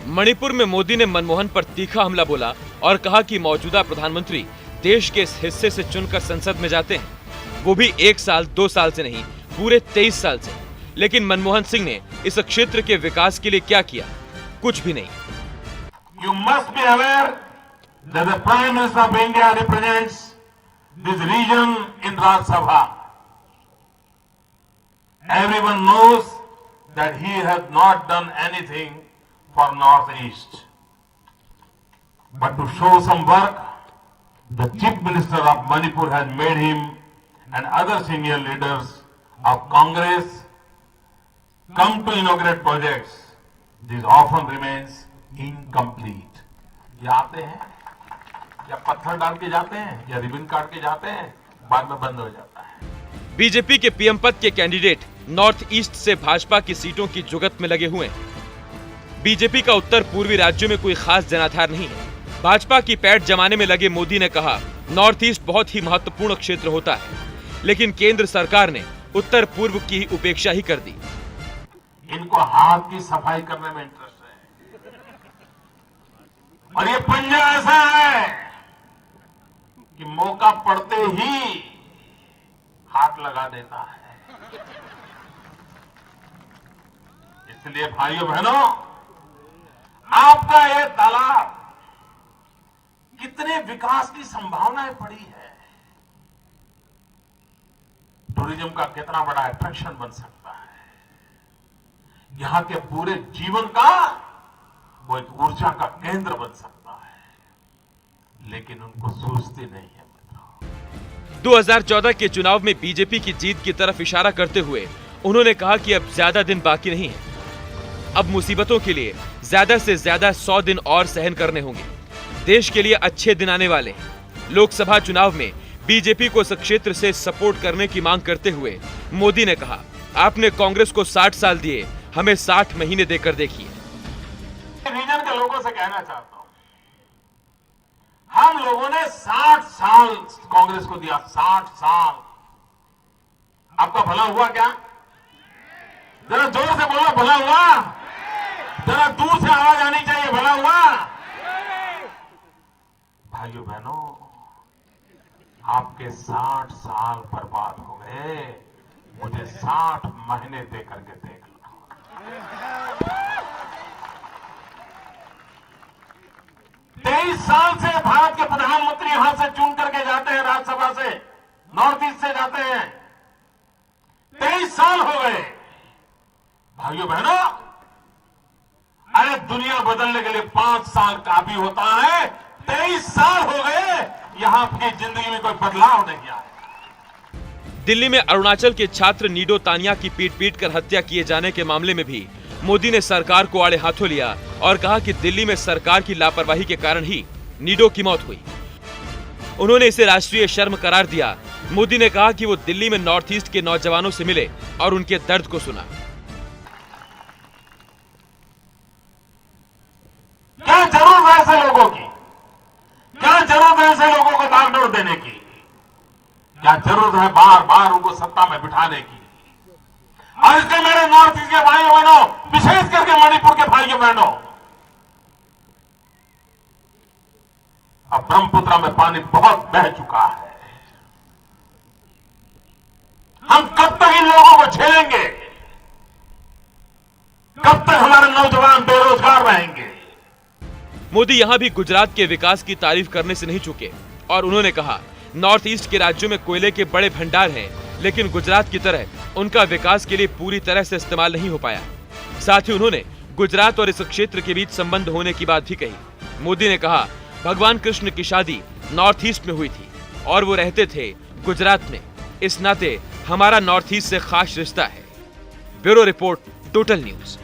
मणिपुर में मोदी ने मनमोहन पर तीखा हमला बोला और कहा कि मौजूदा प्रधानमंत्री देश के इस हिस्से से चुनकर संसद में जाते हैं, वो भी 1 साल 2 साल से नहीं, पूरे 23 साल से। लेकिन मनमोहन सिंह ने इस क्षेत्र के विकास के लिए क्या किया? कुछ भी नहीं। You must be aware that the Prime Minister of India represents this region in Rajya Sabha. Everyone knows that he has not done anything for Northeast. But to show some work, the Chief Minister of Manipur has made him and other senior leaders of Congress come to inaugurate projects. This often remains incomplete. ये आते हैं या पत्थर डाल के जाते हैं या रिबन काट के जाते हैं, बाद में बंद हो जाता है। बीजेपी के पीएम पद के कैंडिडेट नॉर्थ ईस्ट से भाजपा की सीटों की जुगत में लगे हुए हैं। बीजेपी का उत्तर पूर्वी राज्यों में कोई खास जनाधार नहीं है। भाजपा की पैठ जमाने में लगे मोदी ने कहा, नॉर्थ ईस्ट बहुत ही महत्वपूर्ण क्षेत्र होता है, लेकिन केंद्र सरकार ने उत्तर पूर्व की उपेक्षा ही कर दी। इनको हाथ की सफाई करने में इंटरेस्ट है और ये पंजा ऐसा है कि मौका पड़ते ही हाथ लगा देता है। इसलिए भाइयों बहनों, आपका ये तालाब कितने विकास की संभावनाएं पड़ी है, टूरिज्म का कितना बड़ा अट्रैक्शन बन सकता है, यहां के पूरे जीवन का वो एक ऊर्जा का केंद्र बन सकता है, लेकिन उनको सोचते नहीं है। 2014 के चुनाव में बीजेपी की जीत की तरफ इशारा करते हुए उन्होंने कहा कि अब ज्यादा दिन बाकी नहीं है, अब मुसीबतों के लिए ज्यादा से ज्यादा 100 दिन और सहन करने होंगे। देश के लिए अच्छे दिन आने वाले हैं। लोकसभा चुनाव में बीजेपी को इस क्षेत्र से सपोर्ट करने की मांग करते हुए मोदी ने कहा, आपने कांग्रेस को 60 साल दिए, हमें 60 महीने देकर देखिए। रीजन के लोगों से कहना चाहता हूं, हम लोगों ने 60 साल कांग्रेस को दिया, 60 साल। आपका भला हुआ क्या? जरा जोर से बोलो, भला हुआ? जरा दूर से आवाज आनी चाहिए, भला हुआ? भाइयों बहनों, आपके 60 साल बर्बाद हो गए, मुझे 60 महीने दे करके देख लो। 23 साल से भारत के प्रधानमंत्री यहां से चुन करके जाते हैं, राज्यसभा से, नॉर्थ ईस्ट से जाते हैं। 23 साल हो गए। भाइयों बहनों, अरे दुनिया बदलने के लिए 5 साल काफी होता है। 23 साल हो गए, यहां की जिंदगी में कोई बदलाव नहीं आया। दिल्ली में अरुणाचल के छात्र नीडो तानिया की पीट कर हत्या किए जाने के मामले में भी मोदी ने सरकार को आड़े हाथों लिया और कहा कि दिल्ली में सरकार की लापरवाही के कारण ही नीडो की मौत हुई। उन्होंने इसे राष्ट्रीय शर्म करार दिया। मोदी ने कहा कि वो दिल्ली में नॉर्थ ईस्ट के नौजवानों से मिले और उनके दर्द को सुना। क्या जरूरत है ऐसे लोगों की? क्या जरूरत है ऐसे लोगों को बागडोर देने की? क्या जरूरत है बार बार उनको सत्ता में बिठाने की? और इसके मेरे नॉर्थ ईस्ट के भाइयों बहनों, विशेष करके मणिपुर के भाइयों बहनों, अब ब्रह्मपुत्र में पानी बहुत बह चुका है। हम कब तक इन लोगों को झेलेंगे? कब तक हमारे नौजवान बेरोजगार रहेंगे? मोदी यहां भी गुजरात के विकास की तारीफ करने से नहीं चूके और उन्होंने कहा, नॉर्थ ईस्ट के राज्यों में कोयले के बड़े भंडार हैं, लेकिन गुजरात की तरह उनका विकास के लिए पूरी तरह से इस्तेमाल नहीं हो पाया। साथ ही उन्होंने गुजरात और इस क्षेत्र के बीच संबंध होने की बात भी कही। मोदी ने कहा, भगवान कृष्ण की शादी नॉर्थ ईस्ट में हुई थी और वो रहते थे गुजरात में, इस नाते हमारा नॉर्थ ईस्ट से खास रिश्ता है। Bureau report, total news.